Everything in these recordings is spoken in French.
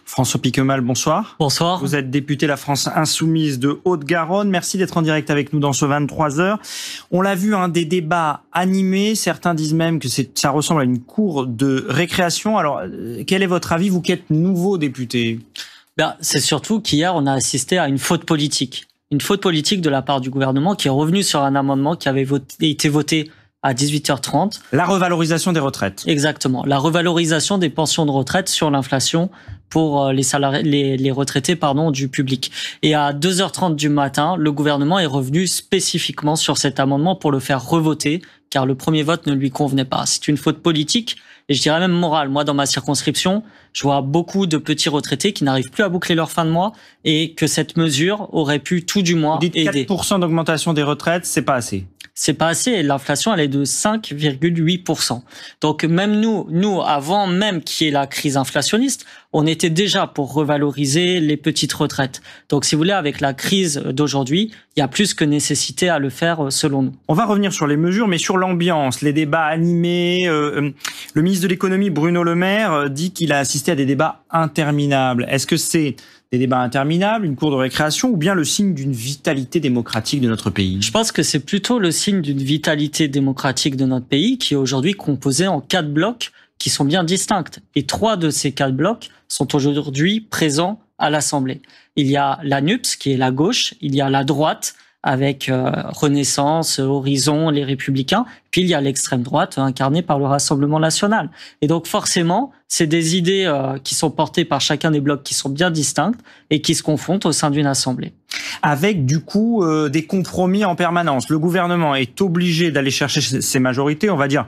François Piquemal, bonsoir. Bonsoir. Vous êtes député La France Insoumise de Haute-Garonne. Merci d'être en direct avec nous dans ce 23h. On l'a vu, des débats animés. Certains disent même que ça ressemble à une cour de récréation. Alors, quel est votre avis, vous qui êtes nouveau député? C'est surtout qu'hier, on a assisté à une faute politique. Une faute politique de la part du gouvernement qui est revenu sur un amendement qui avait été voté à 18h30. La revalorisation des retraites. Exactement. La revalorisation des pensions de retraite sur l'inflation pour les salariés, les retraités, du public. Et à 2h30 du matin, le gouvernement est revenu spécifiquement sur cet amendement pour le faire revoter, car le premier vote ne lui convenait pas. C'est une faute politique et je dirais même morale. Moi, dans ma circonscription, je vois beaucoup de petits retraités qui n'arrivent plus à boucler leur fin de mois et que cette mesure aurait pu tout du moins aider. 4% d'augmentation des retraites, c'est pas assez. C'est pas assez et l'inflation, elle est de 5,8%. Donc même nous, avant même qu'il y ait la crise inflationniste, on était déjà pour revaloriser les petites retraites. Donc si vous voulez, avec la crise d'aujourd'hui, il y a plus que nécessité à le faire selon nous. On va revenir sur les mesures, mais sur l'ambiance, les débats animés. Le ministre de l'économie, Bruno Le Maire, dit qu'il a assisté à des débats interminables. Est-ce que c'est des débats interminables, une cour de récréation, ou bien le signe d'une vitalité démocratique de notre pays? Je pense que c'est plutôt le signe d'une vitalité démocratique de notre pays qui est aujourd'hui composé en 4 blocs qui sont bien distincts. Et 3 de ces 4 blocs sont aujourd'hui présents à l'Assemblée. Il y a la NUPS, qui est la gauche, il y a la droite, avec Renaissance, Horizon, les Républicains, puis il y a l'extrême droite incarnée par le Rassemblement national. Et donc forcément, c'est des idées qui sont portées par chacun des blocs qui sont bien distincts et qui se confrontent au sein d'une assemblée. Avec du coup des compromis en permanence. Le gouvernement est obligé d'aller chercher ses majorités, on va dire.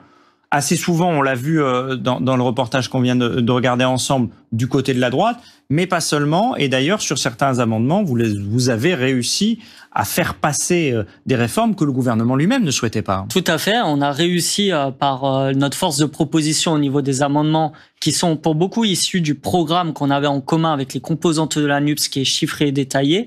Assez souvent, on l'a vu dans le reportage qu'on vient de regarder ensemble du côté de la droite, mais pas seulement. Et d'ailleurs, sur certains amendements, vous avez réussi à faire passer des réformes que le gouvernement lui-même ne souhaitait pas. Tout à fait. On a réussi par notre force de proposition au niveau des amendements qui sont pour beaucoup issus du programme qu'on avait en commun avec les composantes de la NUPS qui est chiffré et détaillé,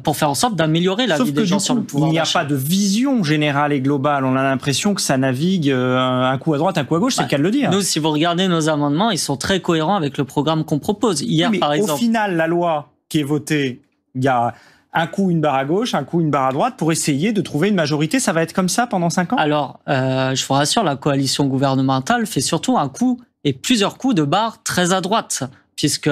pour faire en sorte d'améliorer la vie des gens sur le pouvoir d'achat. Il n'y a pas de vision générale et globale. On a l'impression que ça navigue un coup à droite, un coup à gauche, c'est le cas de le dire. Nous, si vous regardez nos amendements, ils sont très cohérents avec le programme qu'on propose. Hier, par exemple. Au final, la loi qui est votée, il y a un coup une barre à gauche, un coup une barre à droite pour essayer de trouver une majorité. Ça va être comme ça pendant 5 ans? Alors, je vous rassure, la coalition gouvernementale fait surtout un coup et plusieurs coups de barre très à droite. Puisque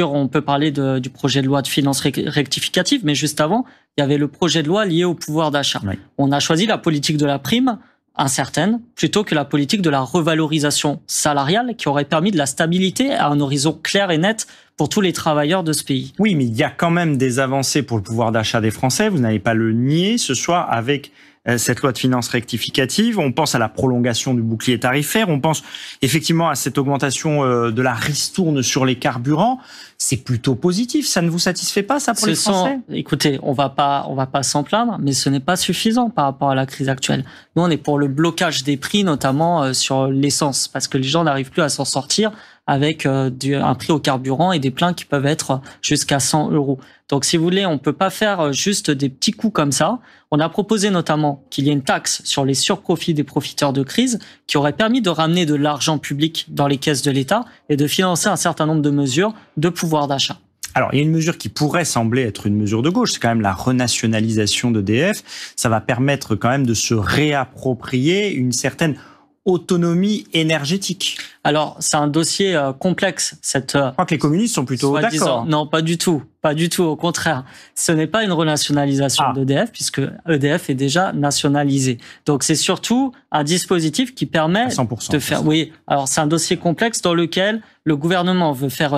on peut parler du projet de loi de finances rectificative, mais juste avant, il y avait le projet de loi lié au pouvoir d'achat. Oui. On a choisi la politique de la prime incertaine plutôt que la politique de la revalorisation salariale qui aurait permis de la stabilité à un horizon clair et net pour tous les travailleurs de ce pays. Oui, mais il y a quand même des avancées pour le pouvoir d'achat des Français. Vous n'allez pas le nier ce soir avec cette loi de finances rectificative. On pense à la prolongation du bouclier tarifaire. On pense effectivement à cette augmentation de la ristourne sur les carburants. C'est plutôt positif. Ça ne vous satisfait pas, ça, pour les Français? Écoutez, on va pas s'en plaindre, mais ce n'est pas suffisant par rapport à la crise actuelle. Nous, on est pour le blocage des prix, notamment sur l'essence, parce que les gens n'arrivent plus à s'en sortir avec un prix au carburant et des pleins qui peuvent être jusqu'à 100 €. Donc, si vous voulez, on peut pas faire juste des petits coups comme ça. On a proposé notamment qu'il y ait une taxe sur les surprofits des profiteurs de crise qui aurait permis de ramener de l'argent public dans les caisses de l'État et de financer un certain nombre de mesures de pouvoir d'achat. Alors, il y a une mesure qui pourrait sembler être une mesure de gauche, c'est quand même la renationalisation d'EDF. Ça va permettre quand même de se réapproprier une certaine autonomie énergétique. Alors, c'est un dossier complexe. Je crois que les communistes sont plutôt d'accord. Non, pas du tout. Pas du tout. Au contraire. Ce n'est pas une renationalisation d'EDF puisque EDF est déjà nationalisé. Donc, c'est surtout un dispositif qui permet de faire... Oui. Alors, c'est un dossier complexe dans lequel le gouvernement veut faire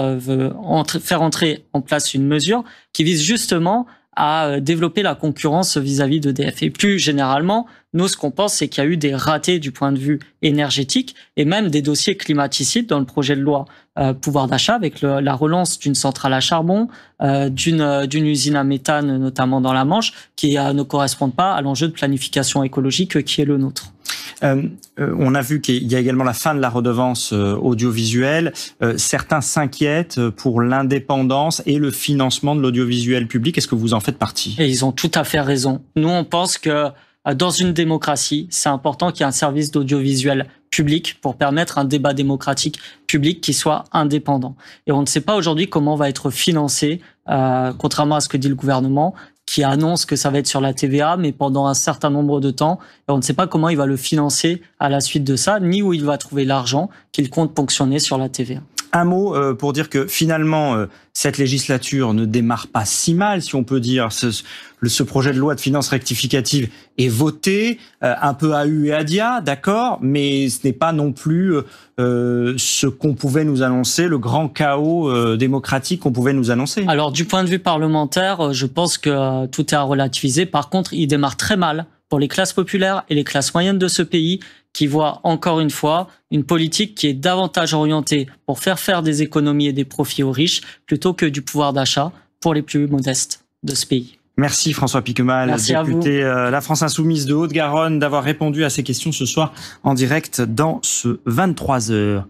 entrer en place une mesure qui vise justement à développer la concurrence vis-à-vis d'EDF. Et plus généralement, nous, ce qu'on pense, c'est qu'il y a eu des ratés du point de vue énergétique et même des dossiers climaticides dans le projet de loi pouvoir d'achat avec la relance d'une centrale à charbon, d'une usine à méthane, notamment dans la Manche, qui ne correspondent pas à l'enjeu de planification écologique qui est le nôtre. On a vu qu'il y a également la fin de la redevance audiovisuelle. Certains s'inquiètent pour l'indépendance et le financement de l'audiovisuel public. Est-ce que vous en faites partie? Et ils ont tout à fait raison. Nous, on pense que dans une démocratie, c'est important qu'il y ait un service d'audiovisuel public pour permettre un débat démocratique public qui soit indépendant. Et on ne sait pas aujourd'hui comment va être financé, contrairement à ce que dit le gouvernement, qui annonce que ça va être sur la TVA, mais pendant un certain nombre de temps. Et on ne sait pas comment il va le financer à la suite de ça, ni où il va trouver l'argent qu'il compte ponctionner sur la TVA. Un mot pour dire que finalement, cette législature ne démarre pas si mal, si on peut dire. Ce projet de loi de finances rectificative est voté, un peu à hu et à dia, d'accord, mais ce n'est pas non plus ce qu'on pouvait nous annoncer, le grand chaos démocratique qu'on pouvait nous annoncer. Alors, du point de vue parlementaire, je pense que tout est à relativiser. Par contre, il démarre très mal pour les classes populaires et les classes moyennes de ce pays, qui voient encore une fois une politique qui est davantage orientée pour faire des économies et des profits aux riches plutôt que du pouvoir d'achat pour les plus modestes de ce pays. Merci François Piquemal, député La France Insoumise de Haute-Garonne, d'avoir répondu à ces questions ce soir en direct dans ce 23h.